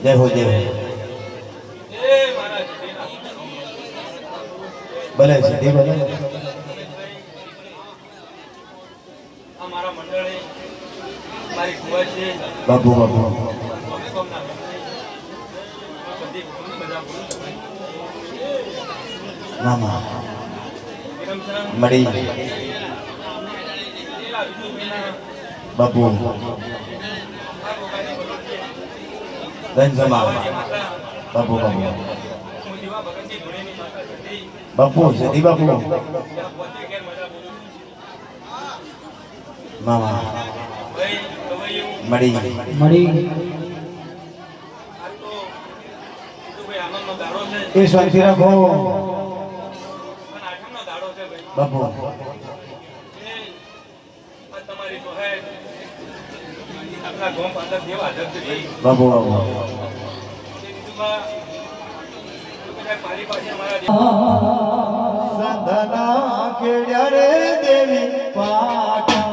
जय हो जय भले सिद्धि भले बाबू बाबू मामा मड़ी बाबू गंजमा बाबू बाबू बापू सदी बापू मामा मड़ी मड़ी ये शांति रखो बापू बाबू बाबू संधना खेड्या रे देवी पाटा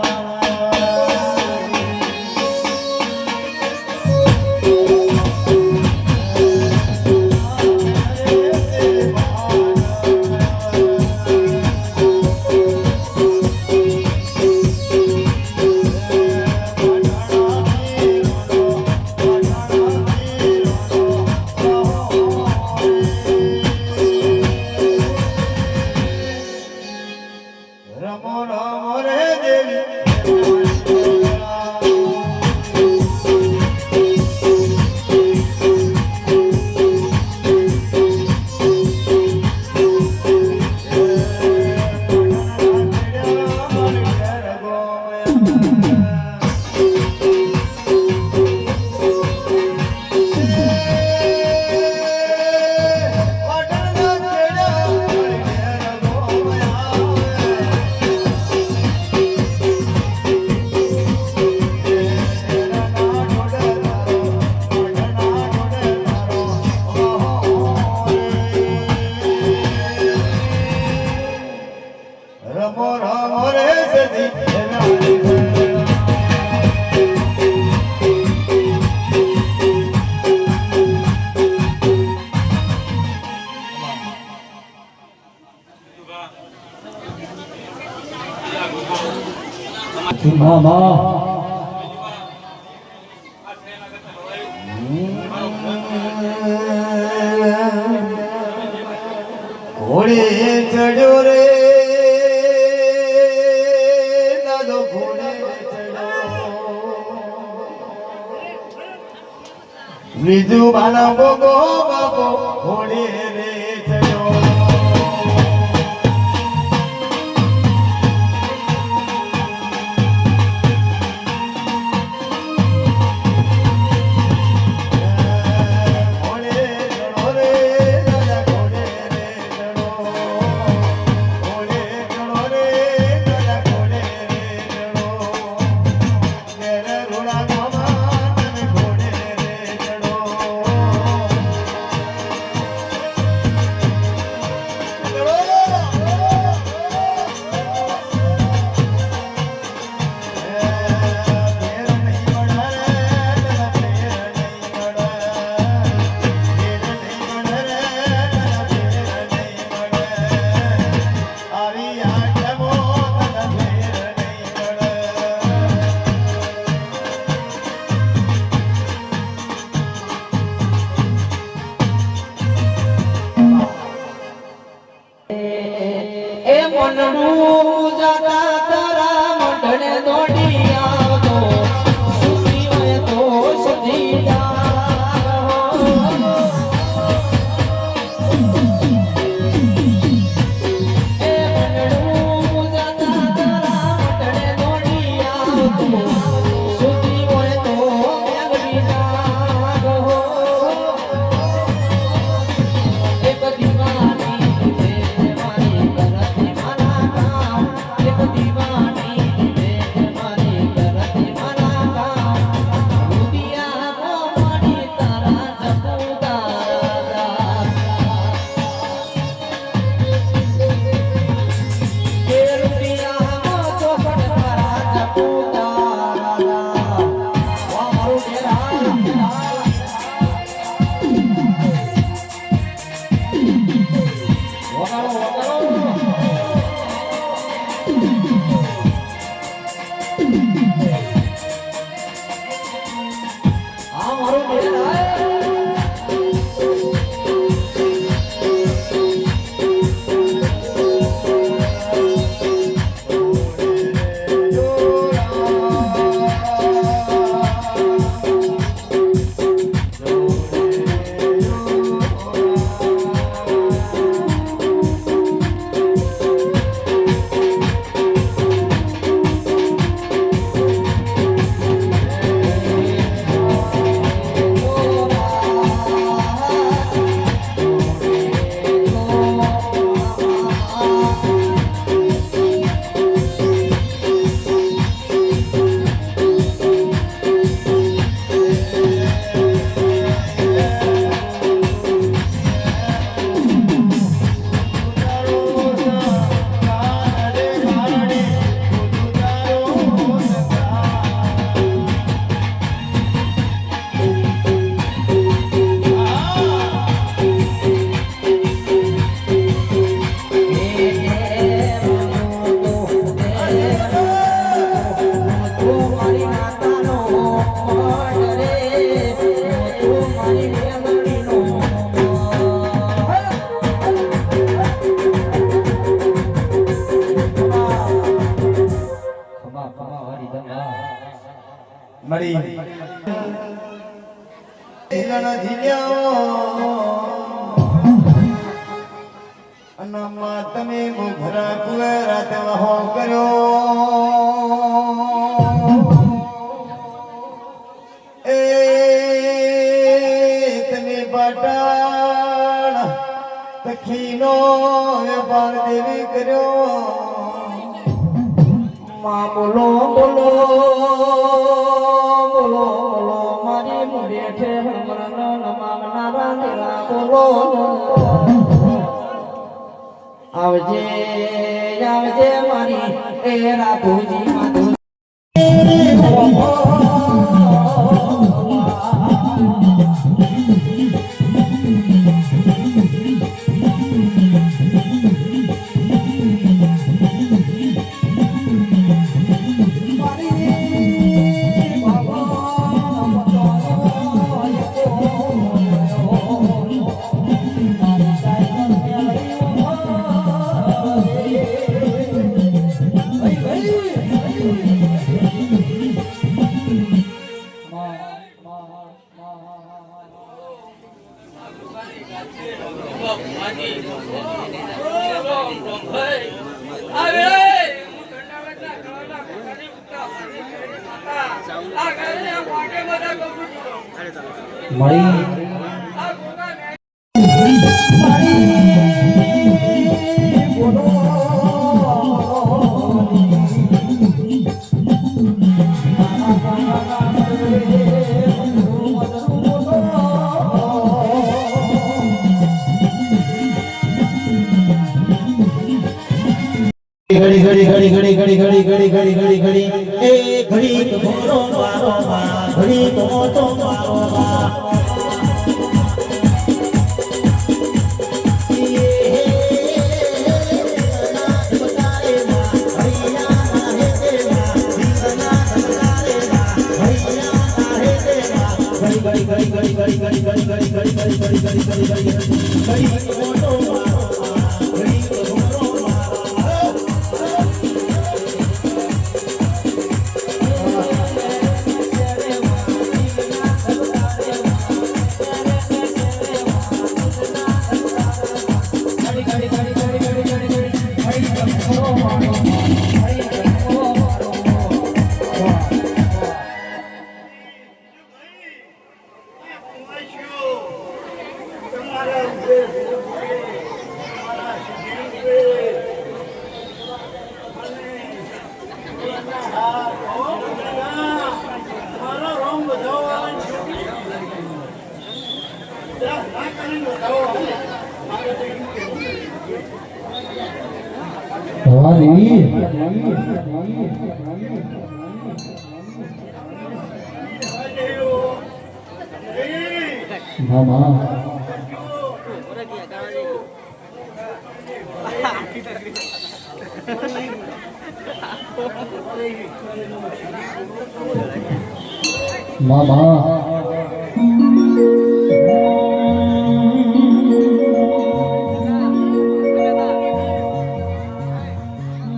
રમો રમો રે દેવી રમો રમો રે સદી ઘોડે ચડ્યો રે દાદો ઘોડે ચડ્યો બીજું બાલા બોગો બાબો ઘોડે રે ચડ્યો દીવાની મળી જીલણ જીલ્યો અનામાં તમે મુઘરા કુવેરા તે વહો કર્યો એ તમે પાટણ તખીનો વેપાર દેવી કર્યો માં બોલો બોલો બોલો બોલો મારી મુડેઠે હમણાં નમાવનારા તેરા બોલો આવજે આવજે મારી એ રાધુજી માધુ ઘડી ઘડી ઘડી ઘડી ઘડી ઘડી ઘડી ઘડી ઘડી એ ઘડી મોરો મારો માં ઘડી મોટો મારો માં ઘડી ઘડી ઘડી ઘડી ઘડી ઘડી ઘડી ઘડી ઘડી ઘડી ઘડી ઘડી ઘડી મોટો મારો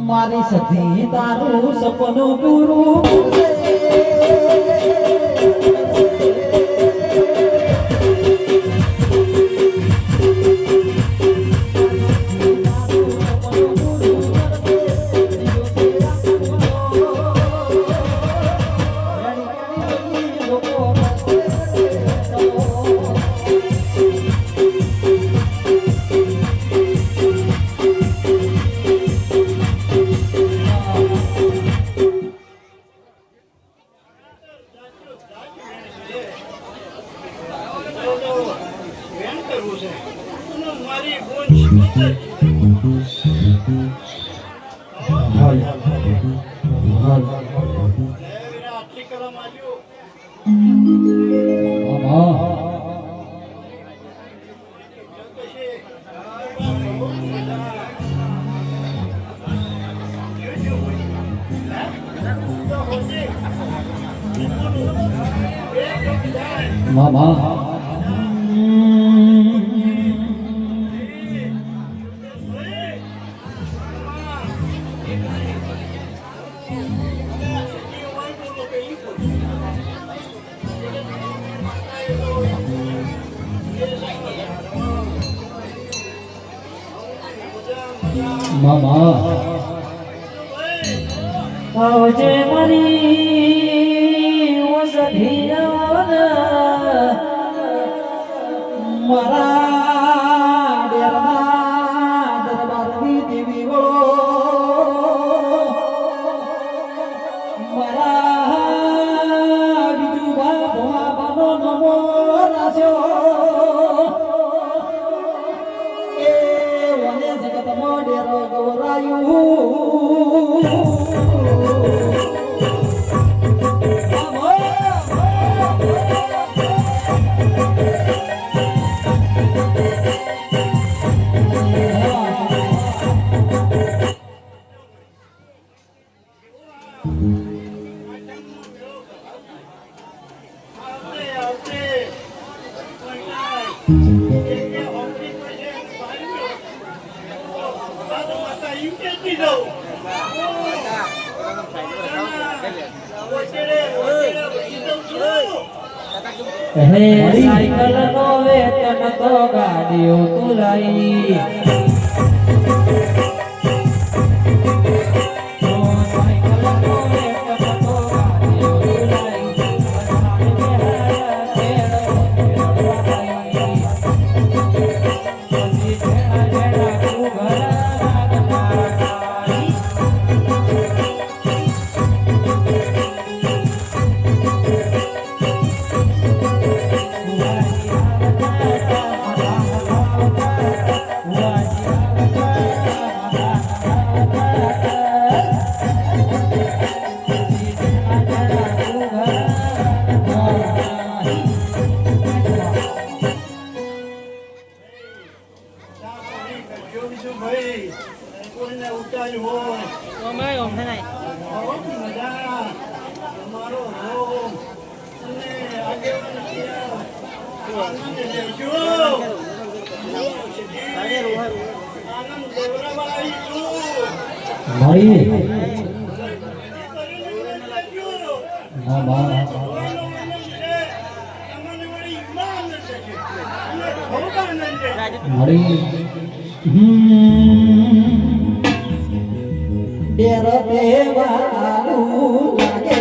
મારી સતી તારું સપનું પૂરું મામા આવજે મારી ઓસધિયાના મારા ડેરના દરબારની દેવી વો મારા બીજું બાનો નમો રાસ્યો એ વને જગતમાં ડેરો ગવરાયું હે સાયકલ નો વેતન તો ગાડીઓ તુલાઈ મારી મામા મારી ડેર દેવાનું લાગે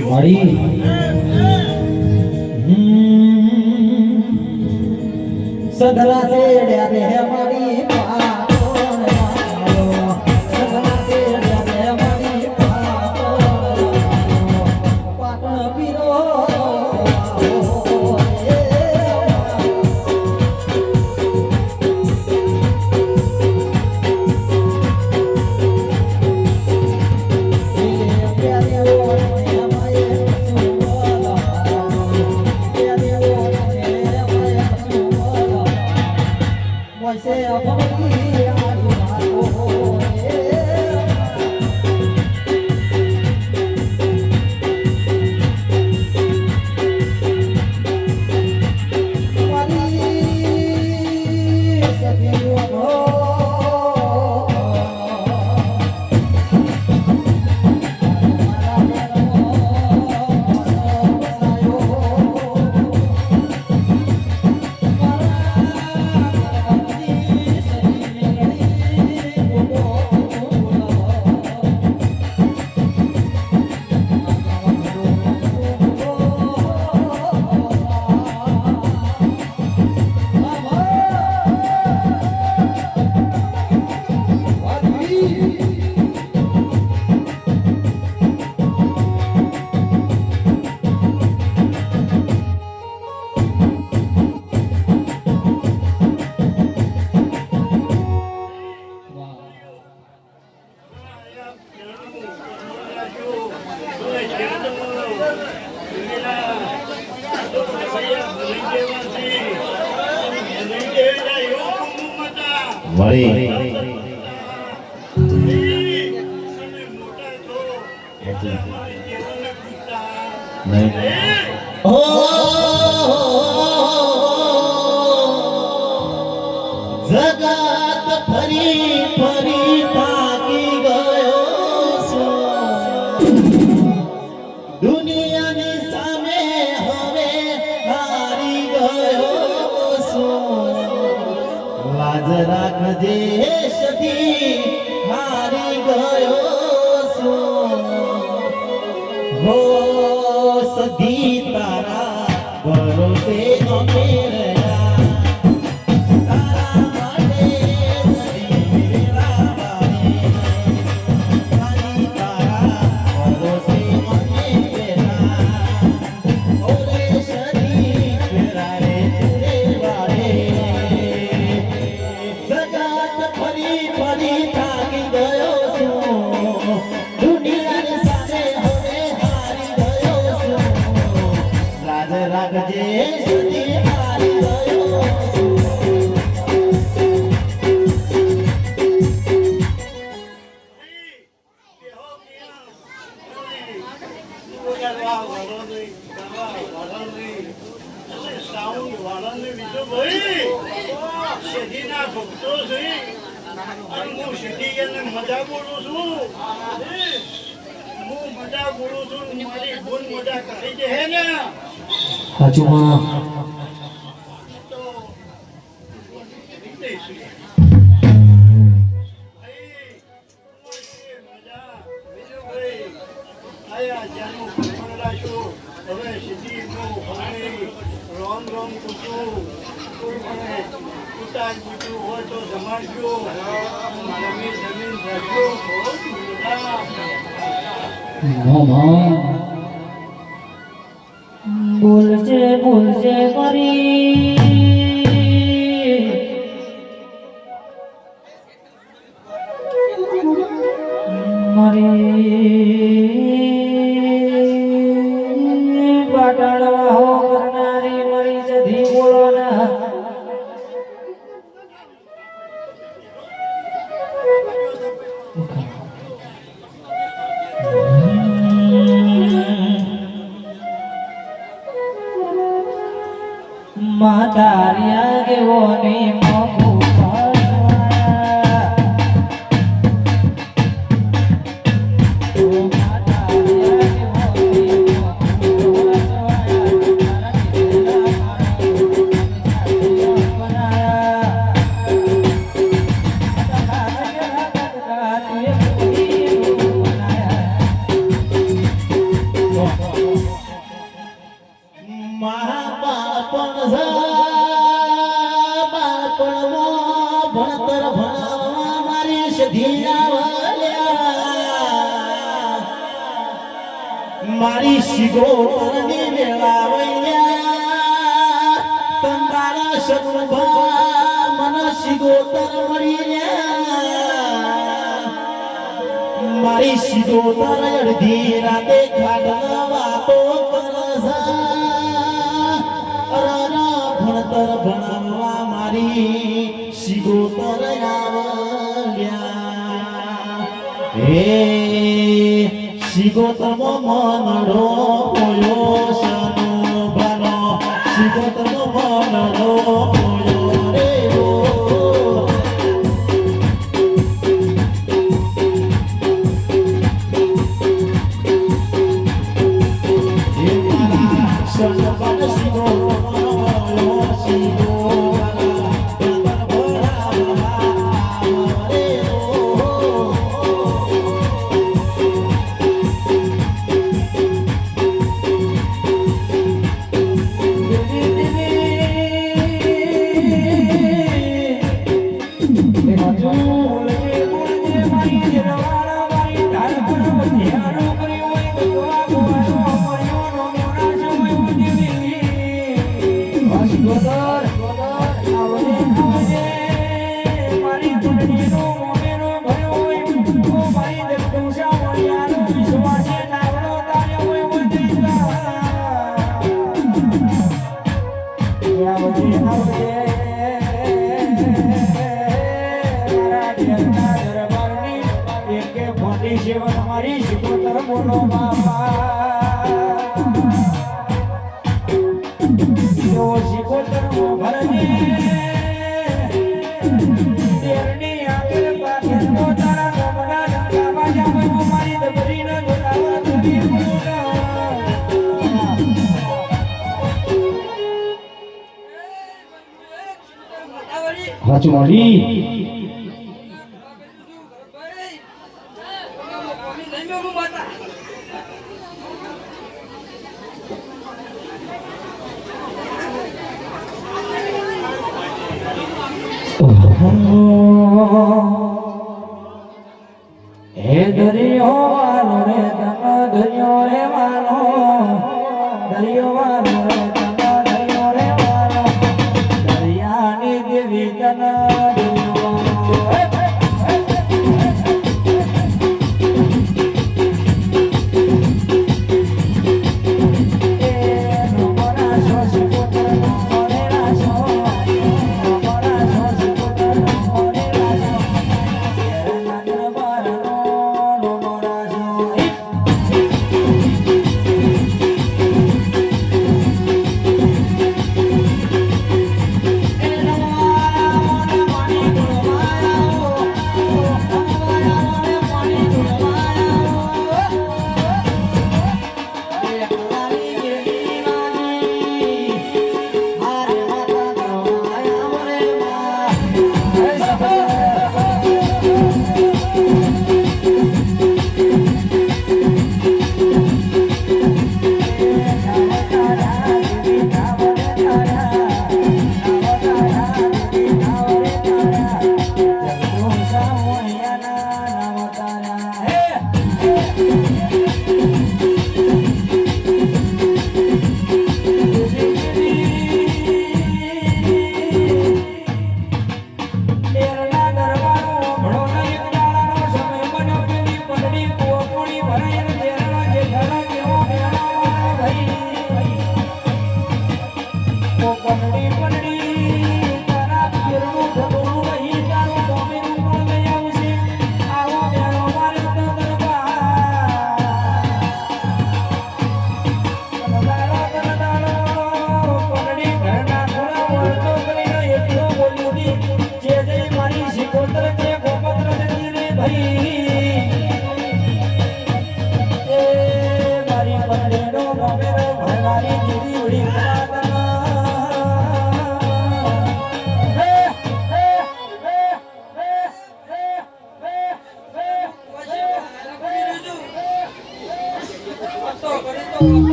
મારી સદલા સેડ્યા રે મારી પાટણ સદલા સેડ્યા રે મારી પાટણ પીરો વળી નહીં જગત ફરી ફરી થાકી ગયો છું દુનિયાની સામે હવે હારી ગયો છું લાજ રાખજે સતી હારી ગયો છું હો સદી તારા ભરોસે અમે રહ્યા તારા માટે નદી વેળાવાળી તારી તારા ભરોસે અમે રહ્યા ઓરે સદી ફેરારે તુરે વાળે જગત ફરી ફરી થાકી ગયો છું દુનિયાની સામે હવે હારી ગયો છું લાજ રાખજે સદી હારી ગયો છું મજા બોલું છું હું મજા બોલું છું મારી ભૂલ મજા કરી દે હે ને હાચુમાં તો આયા જાનું પકડાશું હવે સીધી રોમ રોમ કૂતું કૂતા કૂતું હોય તો જમાડજો જમીન જમીન રાખજો બોલજે બોલજે મારી પાટણવા હો કરનારી મારી જધી બોલો ના માતારિયા કેવો ને મોખું પાછવાયા ઓ માતારિયા કેવો ને મોખું ભણતર ભણાવવા મારી સધિયાવલ્યા મારી શિગોતરની વેળાવલ્યા તંદારા સગુભા મન શિગોતર મળી રહ્યા મારી શિગોતર અડધી રાતે ખાટલા વાતો કરસા ભણતર ભણાવવા મારી શિગોતર આવલ્યા હે શિગોતરમો મનડો પોયો સનો ભાનો શિગોતરમો મનડો પોયો રે ઓ હે મારા સનબન બોલો બાપા જો શિકોતર ભરને દેરની આગળ પાછળ તો તારા ગમડા ડંકા બાજા બનો મારી દબરીને જોડાવા તુરી હાચું મારી હે દરિયો વાલો રે તમ દરિયો રે વાલો દરિયો વાલો રે તમ દરિયો રે વાલો દરિયાની દેવી તન દરિયો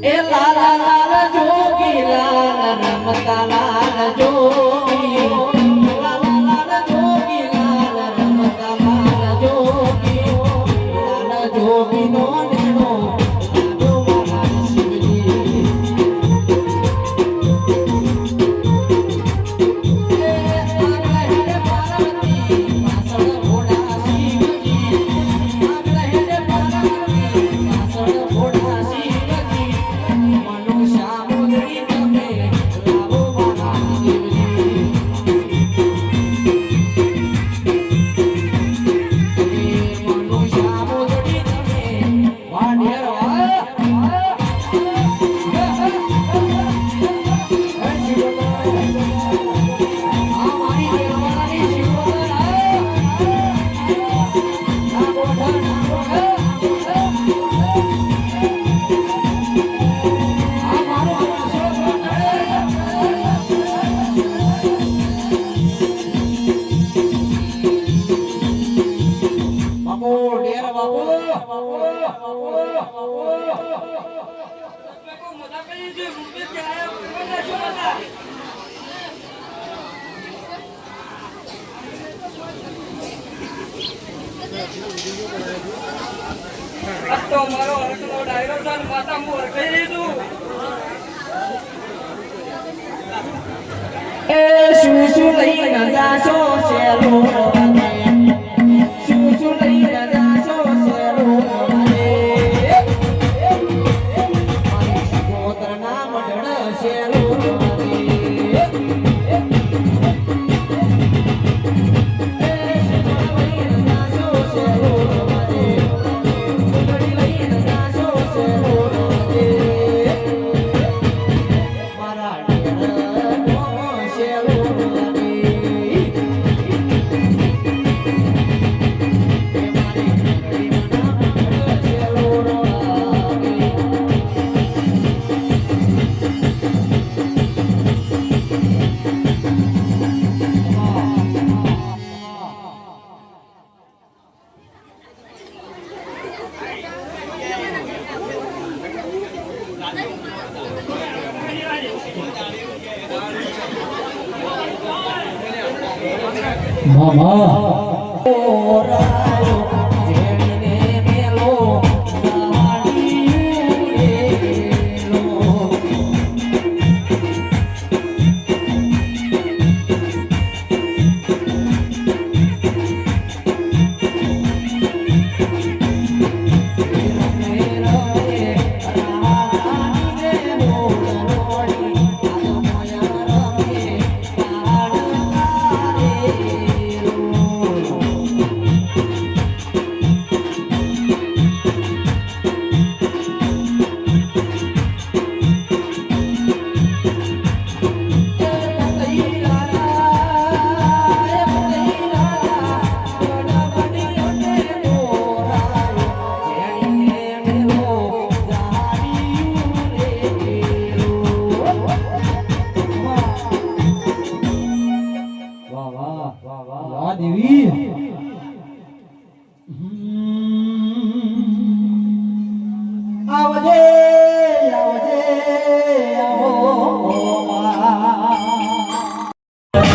એ લાલા લાલા જોગી લાલ રમતા લાલ જોગી લાલા લાલા જોગી લાલ રમતા લાલ જોગી લાલ જોગી નો નેનો તો મારો હરકનો ડાયરો છે ને માતા હું હરખાઈ લીધું એ શું શું લઈને જાશો શેરો શું શું લઈને જાશો શેરો મામા ઓરાયો જેણીને મેલો જાડીયો વાહ દેવી આવજે આવજે આવો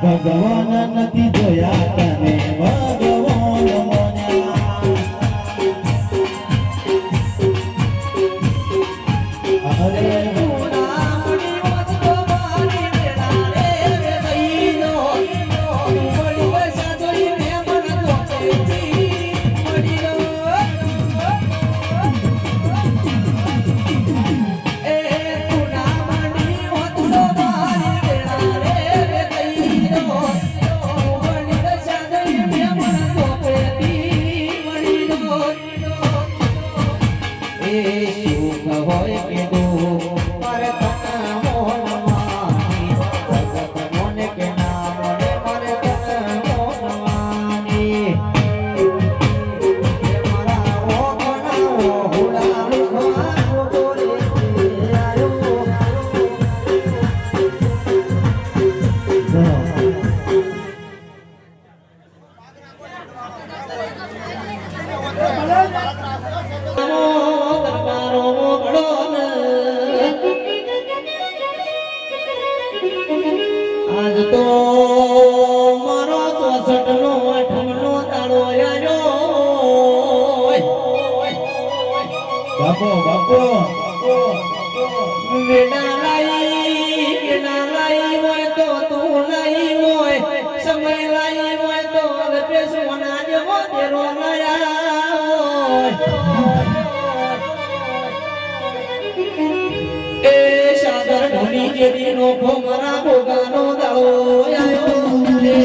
ભગવાન નથી જોયા તને ભગવાન મોન્યા અરે આજ તો મારો 64નો 8નો દાડો આવ્યો બાપો બાપો વેડા લાઈ હોય તો તું લાઈ હોય સમય લાઈ હોય તો અલ્પે સોના જેવો તેરો લાયા એ સાગર ઢોલી જેવી નો ખોમરા ભોગાનો દાડો આવ્યો રે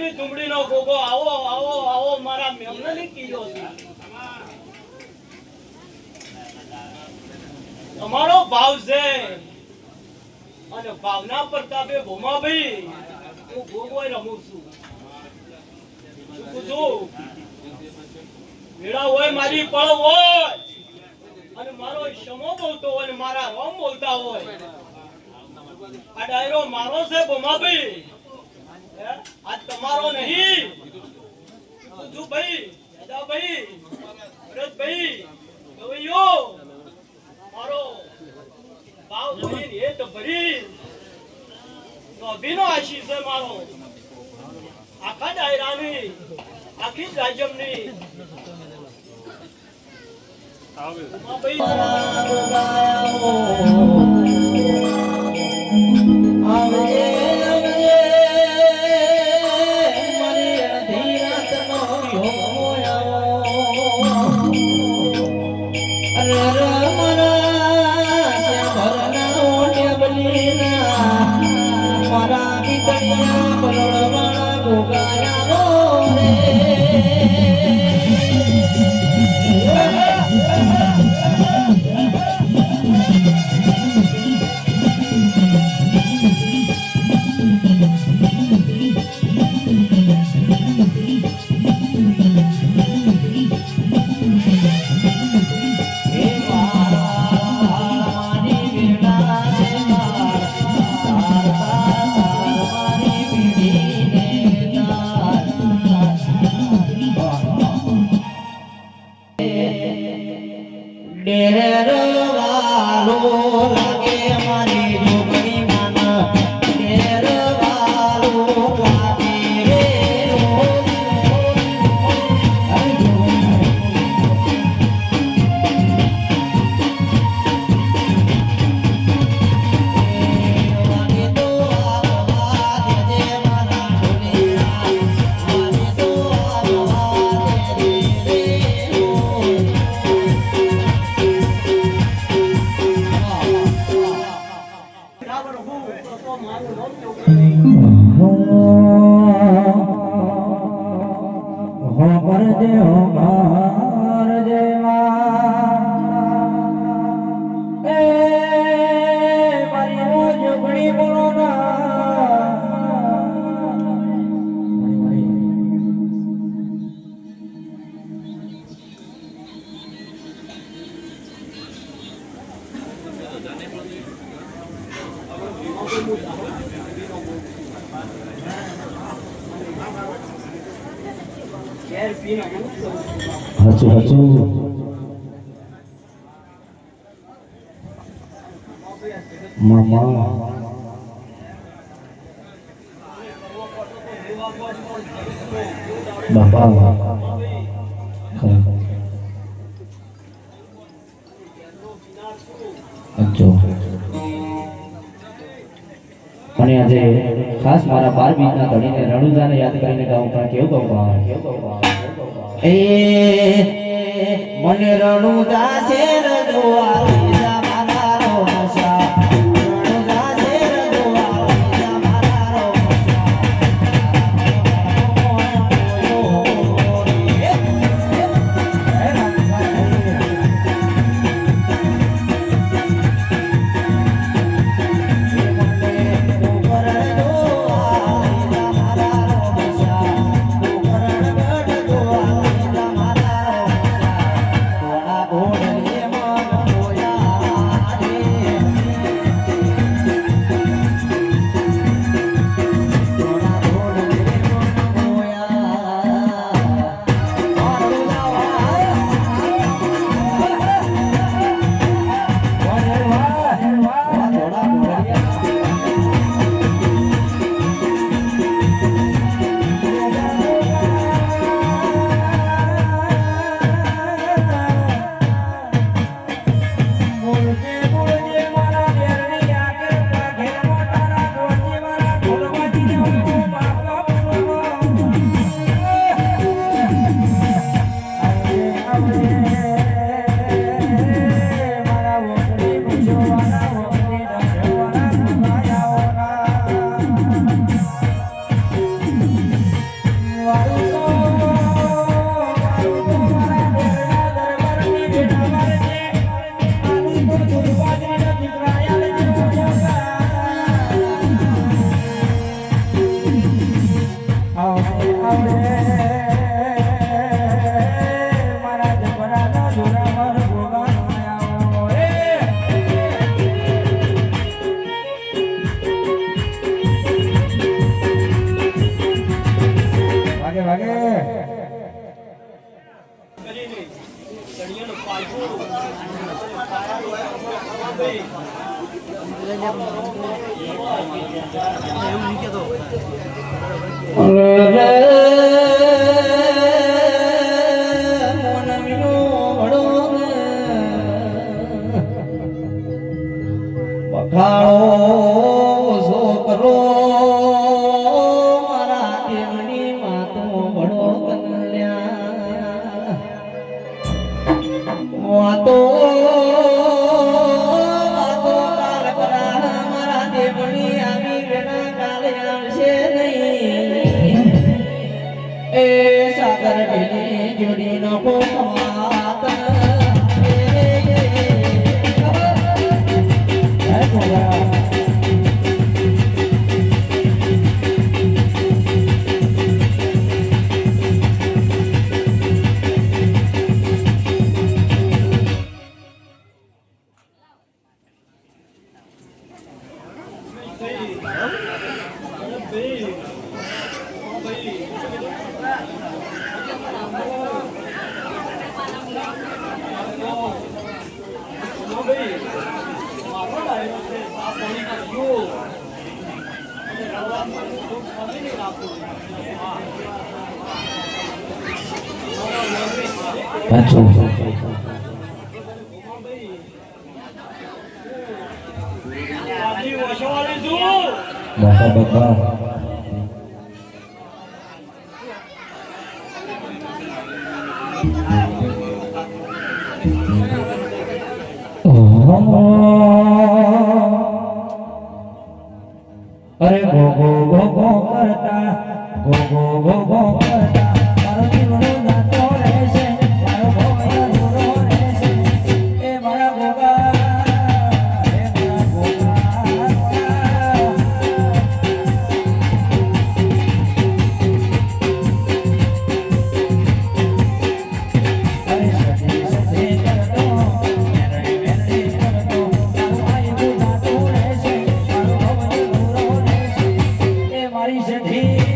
ગામની ધૂમડીનો ગોગો આવો આવો આવો મારા મેમનની કીયો છે તમારો ભાવ છે અને ભાવના પ્રતાપે ભોમાભાઈ હું ગોગોય રમું છું મેળા હોય મારી પળ હોય અને મારો શમો બોલતો હોય અને મારા રોમ બોલતા હોય આ ડાયરો મારો છે ભોમાભાઈ આ તમારો નહીં તું ભાઈ દાદા ભાઈ ભરતભાઈ ગવૈયો મારો ભાવ ભરી એ તો ભરી તો અભિનો આશીષ છે મારો આખા ડાયરાની આખી રાજ્યની હાચું હાચું મામા બાપા અને આજે ખાસ મારા 12 બીજના ધણીને રણુજાને યાદ કરીને ગાઉં પણ કેવું ગાઉં એ મને રણુજા છે રજવા Oh, બખાડો છોકરો મારા દેવની માતો બડો કલ્યા વાતો કાલ કરા મારા દેવની આવી વેના કાલે આવશે નહીં એ સાગર બેની જોડી નો કોમાત પાછું બાપા બાપા અરે ગો ગો ગો ગો કરતા ગો ગો ગો ગો કરતા મારો જીવડો નાતો રહેશે મારો ભોગા દૂરો રહેશે એ મારા ભોગા એ મારા ભોગા અરે સજે સજે કરતો મેરે મેરે કરતો મારો આયુ નાતો રહેશે મારો ભોગા દૂરો રહેશે એ મારી સધી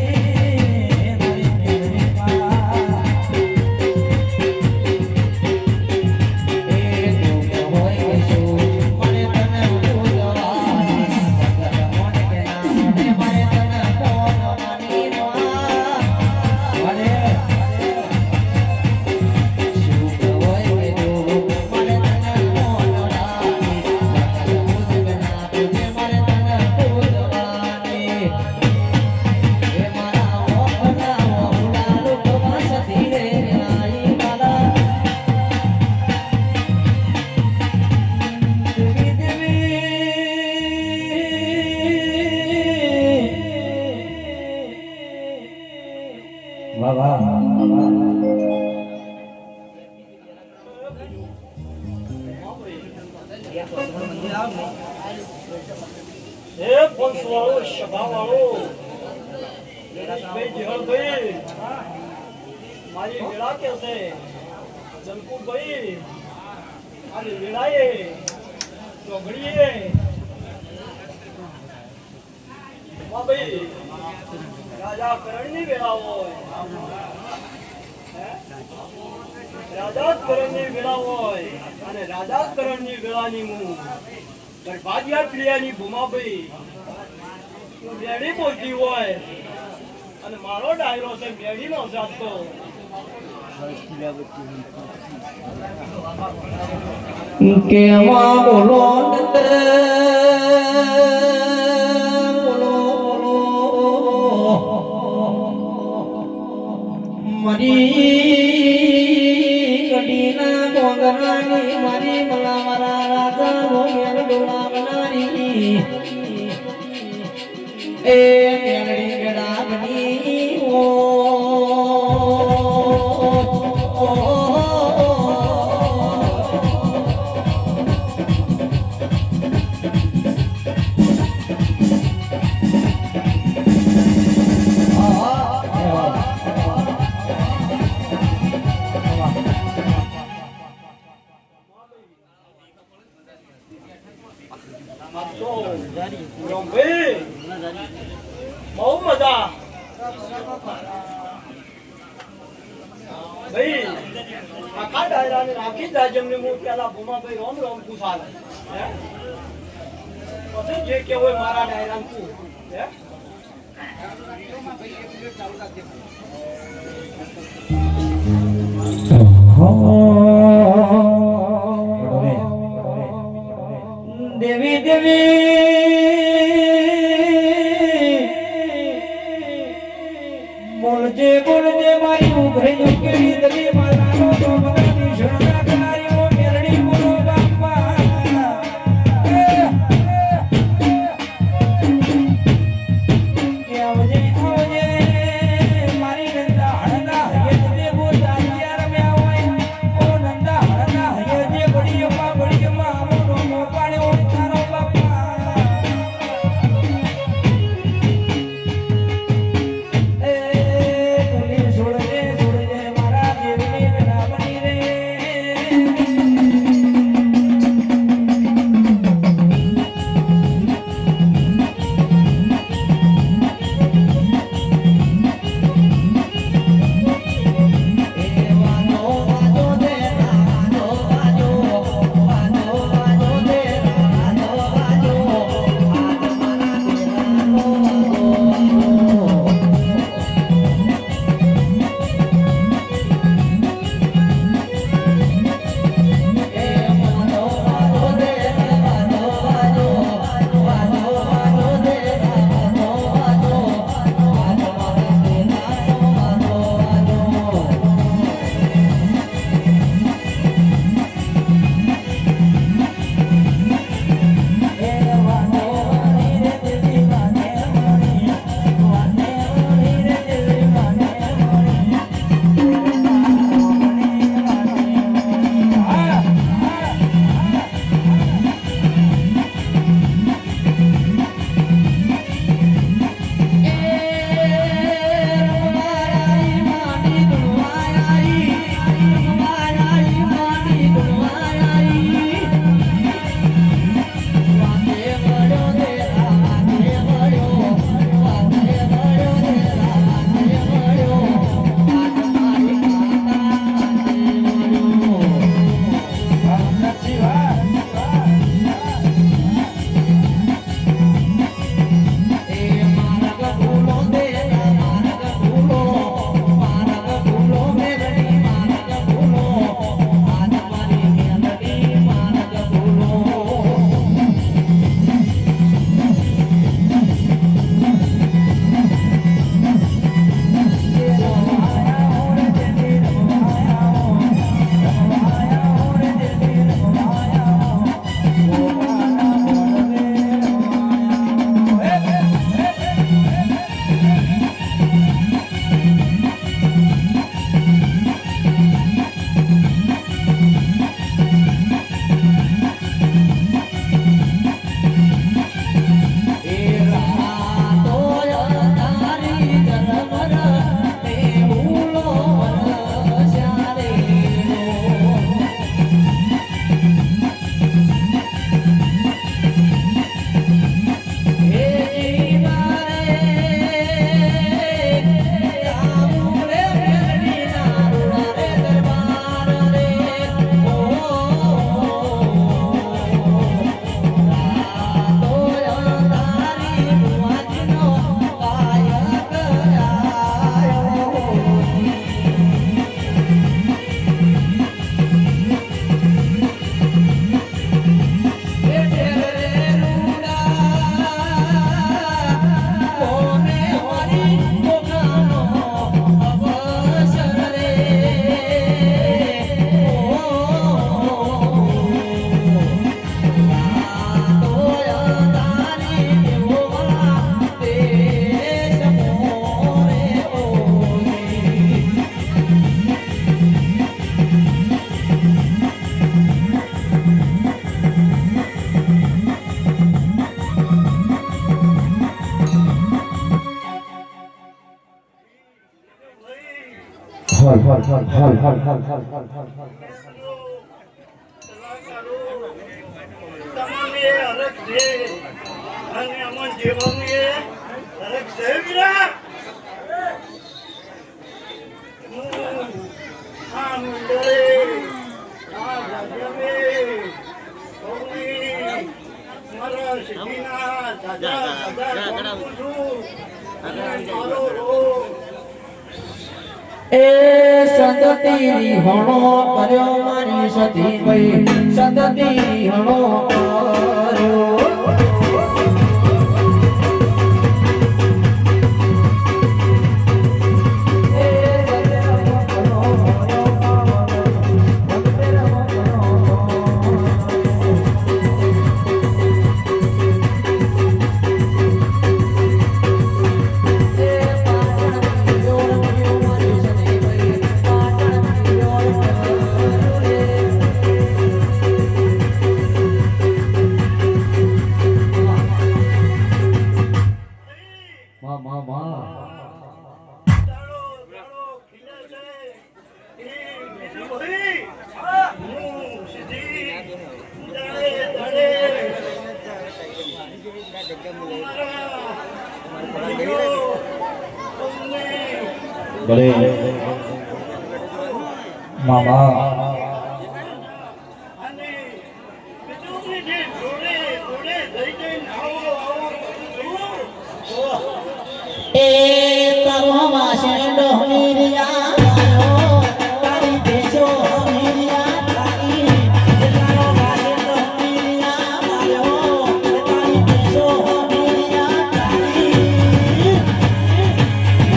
મારી વેળા કે છે જલકુ ભાઈ આને વેળાએ ચોગડીએ વાહ ભાઈ રાજા કરણની વેળા હોય રાજા કરણની વેળા હોય અને રાજા કરણની વેળાની હું ગરબાદિયા પ્રિયાની ભૂમાભાઈ મેળી બોલતી હોય અને મારો ડાયરો છે મેળીનો જાતો કેવા બોલો બોલો બોલો મારી કડીના ડોંગરાની મારી મલા મારા રાજા ભોગેલ ડોળા બનારી એ મેળડી ગડાગની ઓ બહુ મજા ભાઈ આખા ડાયરાને રાખી જાજમને હું પેલા ભૂમાભાઈ રોમ રોમ પૂછાલે પછી જે કે હોય મારા ડાયરાને પૂછ દેવી દેવી બોલજે બોલજે મારી ઉભરે કેવી દેવી માતાનો તો મને શરણા કરારી ઓ મેરડી બોલો બાપા કે આવજે આવજે મારી નંદા હળના હયે દેવો તારિયા રમ્યા હોય ઓ નંદા હળના હયે જે બડીયમાં આમનો મોપાળે ઓ તારો બાપા તમને હરખ છે અને અમન જીવનને હરખ છે વીરા આ મંડળે આ જાગમે મારા સિદ્ધિના દાદા દાદા છું એ સંતતિ હણો કર્યો મારી સતી ભાઈ સંતતિ હણો કર્યો ભલે મામા એ તારો માસે ડોહરીયા આયો તારી દેશો મીરિયા તારી તારો માસે ડોહરીયા આયો તારી દેશો મીરિયા તારી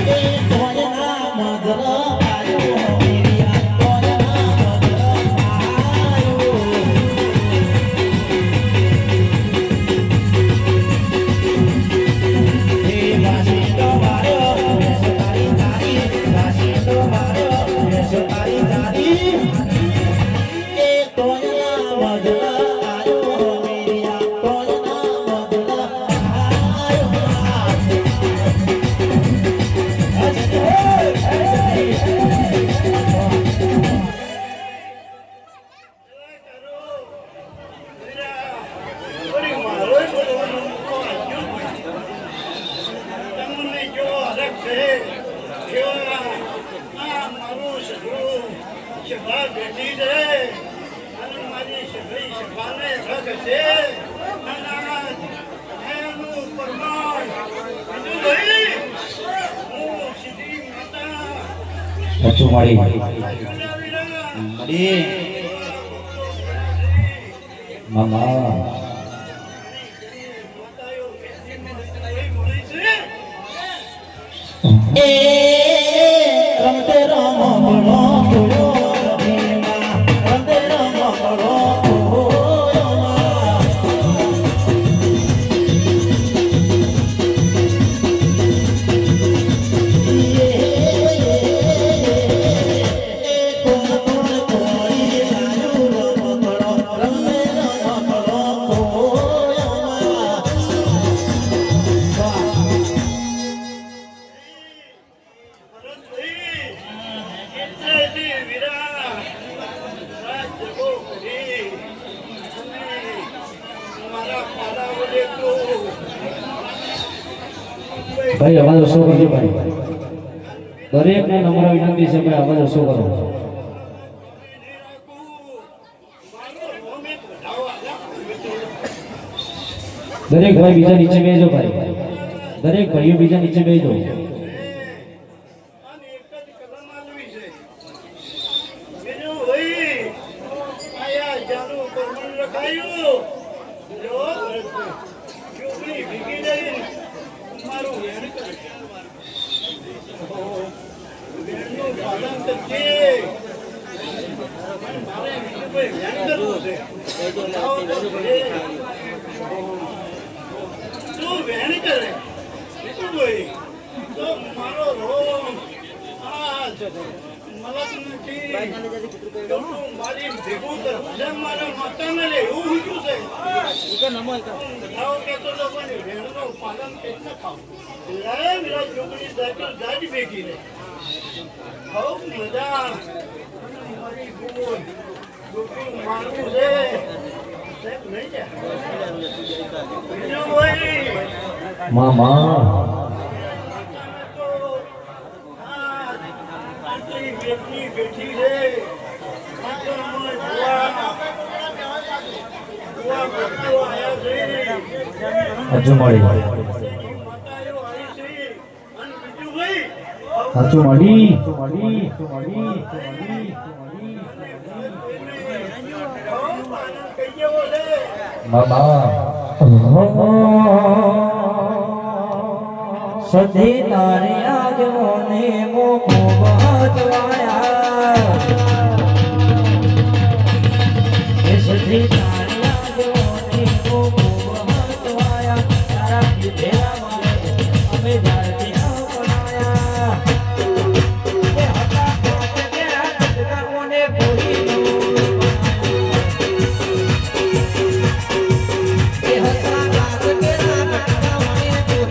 એ તોયના મધર આયો મીરિયા તોયના મધર આયો અચ્છું મારી મામા એ રમતે રમો બળો બળો રમતે રમો બળો ભાઈ અવાજ ઓછો કરજો ભાઈ દરેકને નમ્ર વિનંતી છે ભાઈ અવાજ ઓછો કરો દરેક ભાઈ બીજા નીચે બેસજો ભાઈ દરેક ભાઈઓ બીજા નીચે બેસજો મામા હજુ મળી સાચું મળી કઈ જેવો છે સધી તારે આજવો ને મોકો બચવાયા એ સધી તારે આજવો ને મોકો બચવાયા તારા પીધેલા મારે અમે જાણતી અપનાયા એ હતા કાચ કેરા રંગોને પૂરી એ હતા કાચ કેરા રંગોને પૂરી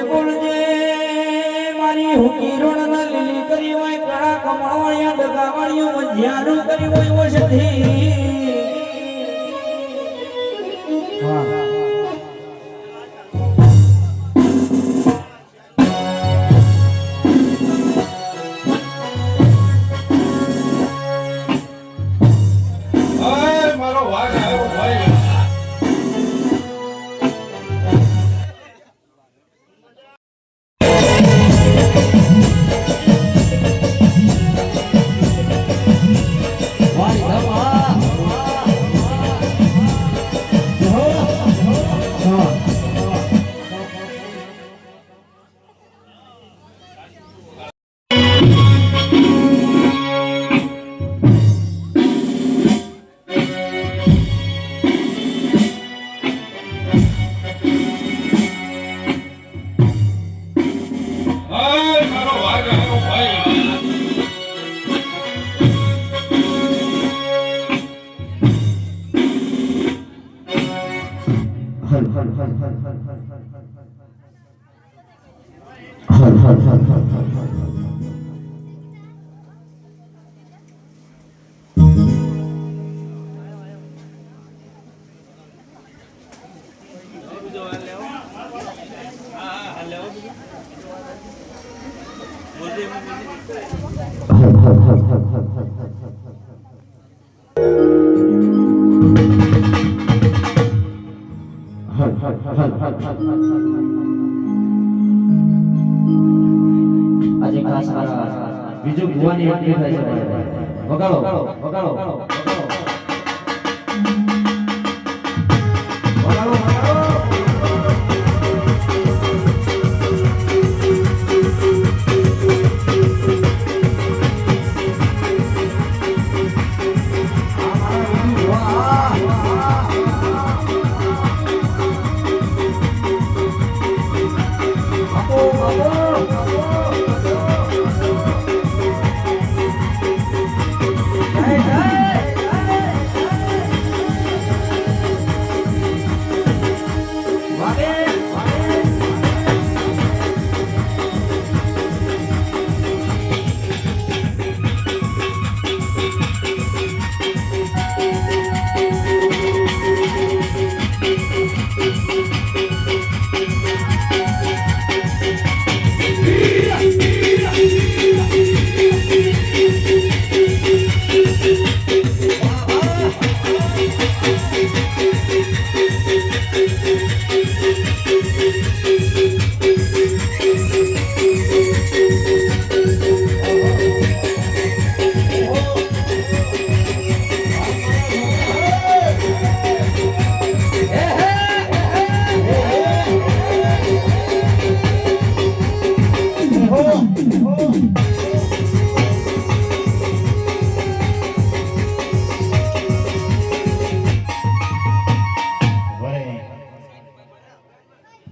બોલજે મારી હુકી ઋણ ન લીલી કરી હોય કળા કમાવાળિયા ડગાવાળિયું મંજિયારું કરી હોય ઓછધી મારો વાઘ આવ્યો ભાઈ આજે ખાસ બીજું ભુવાની એન્ટ્રી થાય છે વગાડો વગાડો વગાડો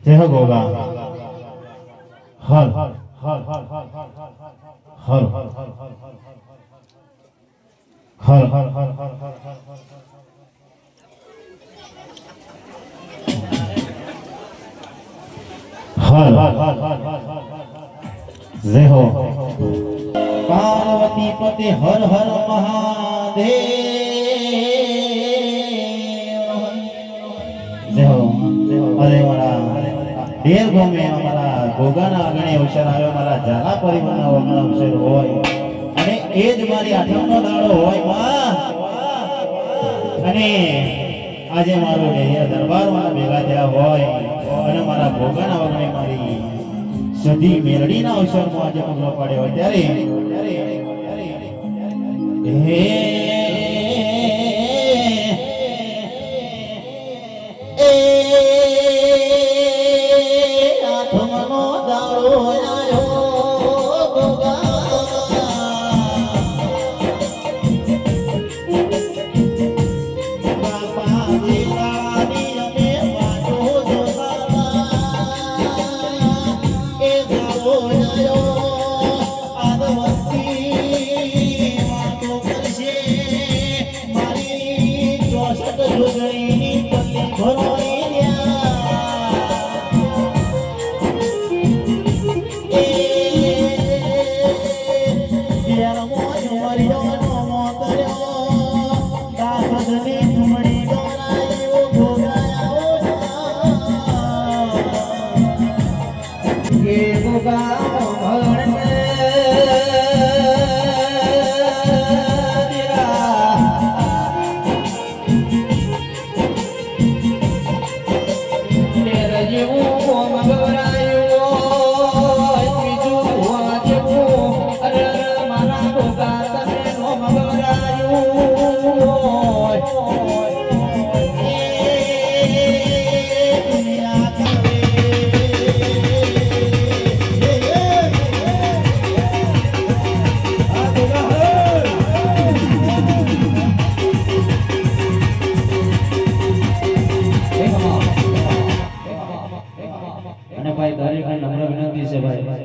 जय हो गोगा हर हर हर हर हर हर हर हर हर हर हर हर हर जय हो पार्वती पति हर हर महादेव ગમે અમારા ગોગાના આંગણે અવસર આવ્યો, મારા ઝાલા પરિવારના આંગણે અવસર હોય અને એ જ મારી આઠમનો દાડો હોય માં. અને આજે મારો ડેરિયા દરબારમાં ભેગા થયા હોય અને મારા ગોગાના આંગણે મારી સધી મેરડીના અવસરમાં આજે પગલો પડ્યો હોય ત્યારે હે આઠમનો દાડો આવ્યો ગોગા. બાપા દીવાની અમે વાતો જોતા એ દાડો આવ્યો આદવસ્તી વાતો કરશે મારી 64 જોગણીની પલ્લી ભરોઈ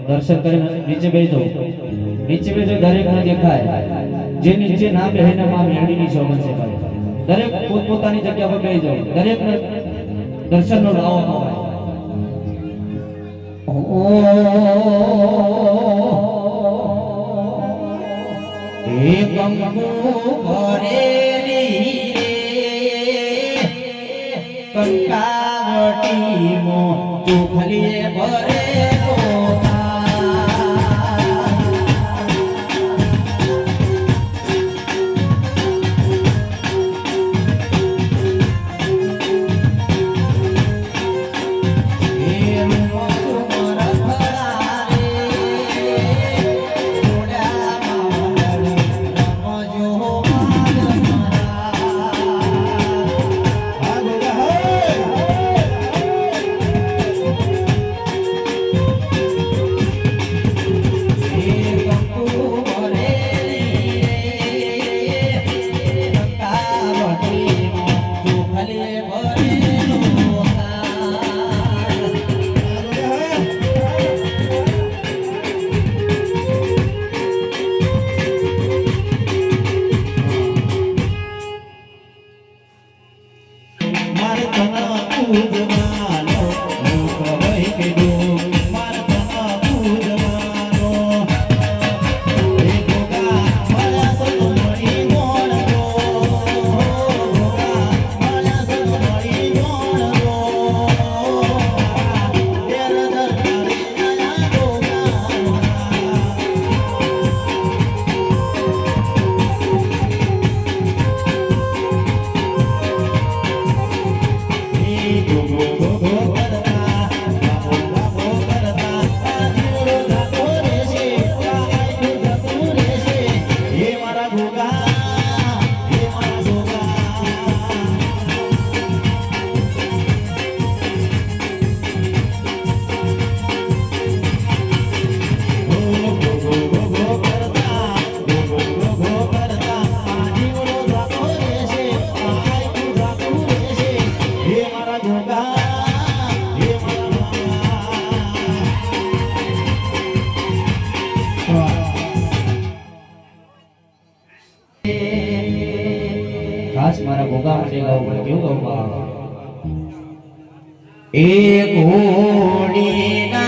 દર્શન કરીને નીચે બેસજો. નીચે બેસજો, દરેકને દેખાય. જે નીચે ના બેહે ને માં મેળવીની શોભન છે ભાઈ. દરેક પોતપોતાની જગ્યા પર બેસી જાઓ. દરેકને દર્શનનો લાવો અપાય. હે કંકુ ભરેલી કંકાવટી મો ચોખલીએ ભરે ખાસ મારા ભોગા માટે ગાવું પડે. કેવું ગાવું? એ ઘોડીના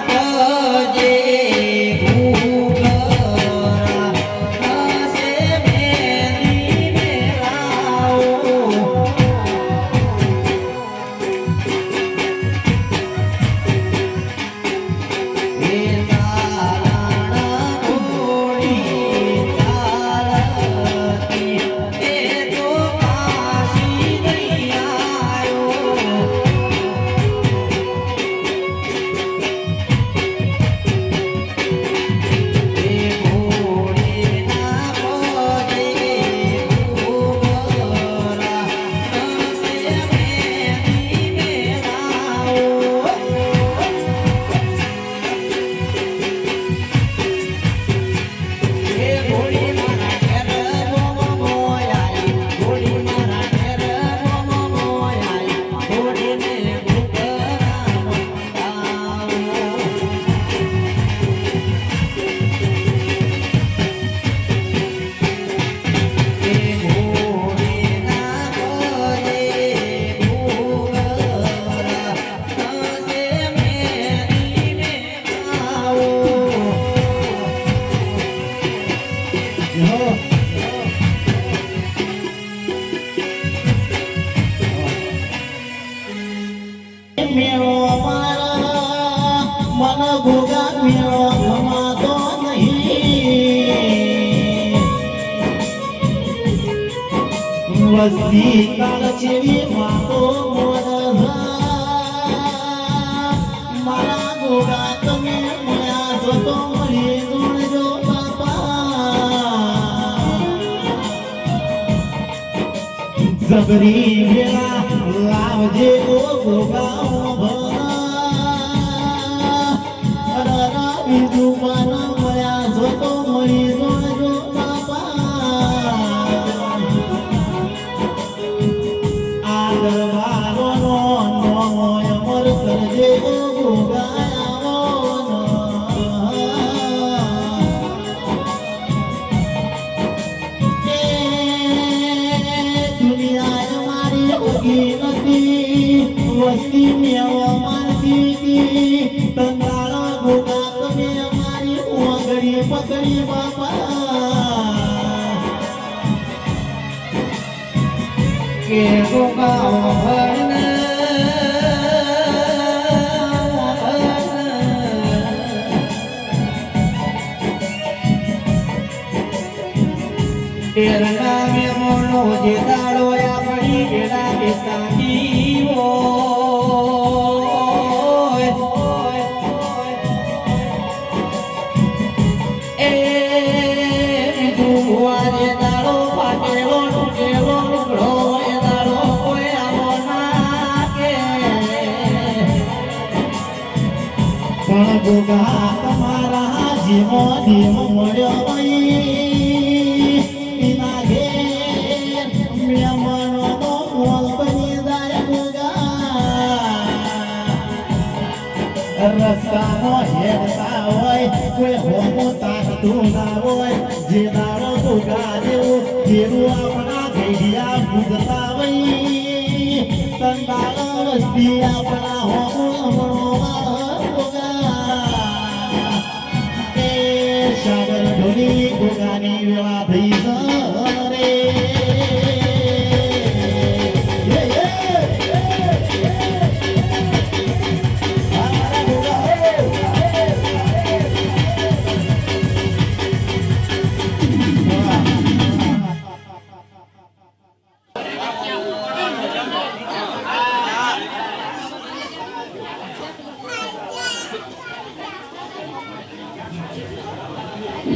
પજે ઘૂઘરા હસે મેલી મેલાઓ. મેળો મારા મન ભોગા મેળો ગમાતો નહીં વસ્તી કાળ જેવી વાતો મારા ભોગા તમે મળ્યા છો તો મળી જોડજો જબરી વેલા લાવજે ઓ ભોગાઓ ભરા બીજું માના મળ્યા છો તો મળી જોડજો બાપા આ દરબારોનો નોમો અમર કરજે ઓ ભોગાયાઓનો વસ્તી મેળવા મારતી તંદાળા ભોગા તમે અમારી ઓગળી પકડી બાપા કે ગોગા ભરને તેરના મેમોનો જે દાડો આપણી વેળા બેસાડી હોય એ બીજું આજે દાડો ફાટેલો તૂટેલો લુગડો એ દાડો કોઈ આવો ના કે પણ ભોગા તમારા જીવો ધીમ મળ્યો એના ઘેર મહેમાનોનો મોલ બની જાય ભોગા રસ્તાનો હેડતા હોય કોઈ હોમું તાકતું ના હોય જે દાડો ભોગા જેવું જેવું આપણા ઘેડિયા પૂજતા હોય તંદાળ વસ્તી આપણા હોમું સાગર ઢોલી ગોગાની વેળા થઈ સરે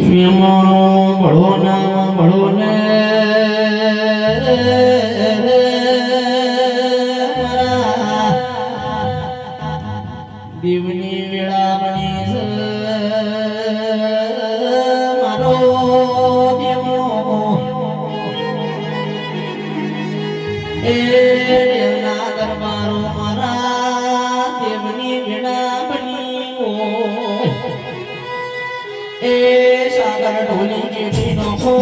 મેમોનો ભળો ને દીવની વેળા બની છે મારો દેવો એ દેવના દરબારો મારા દેવની વેળા બની એ સાગર ઢોલી જેવી નોખો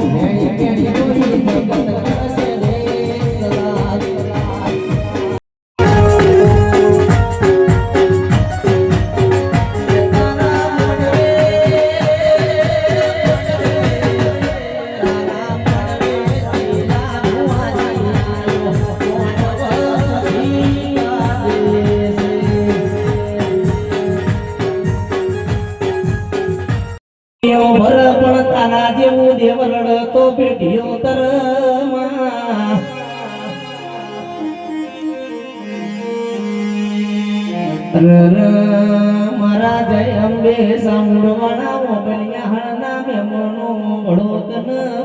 વેણી વેણી જોઈ જગત કરશે રે સદા પણ તારા જેવું દેવરડ તો પેઢીઓ તરમાં મારા જય અંબે સાંભળવાના મોગલિયા હળના મેમનો ઘડો તન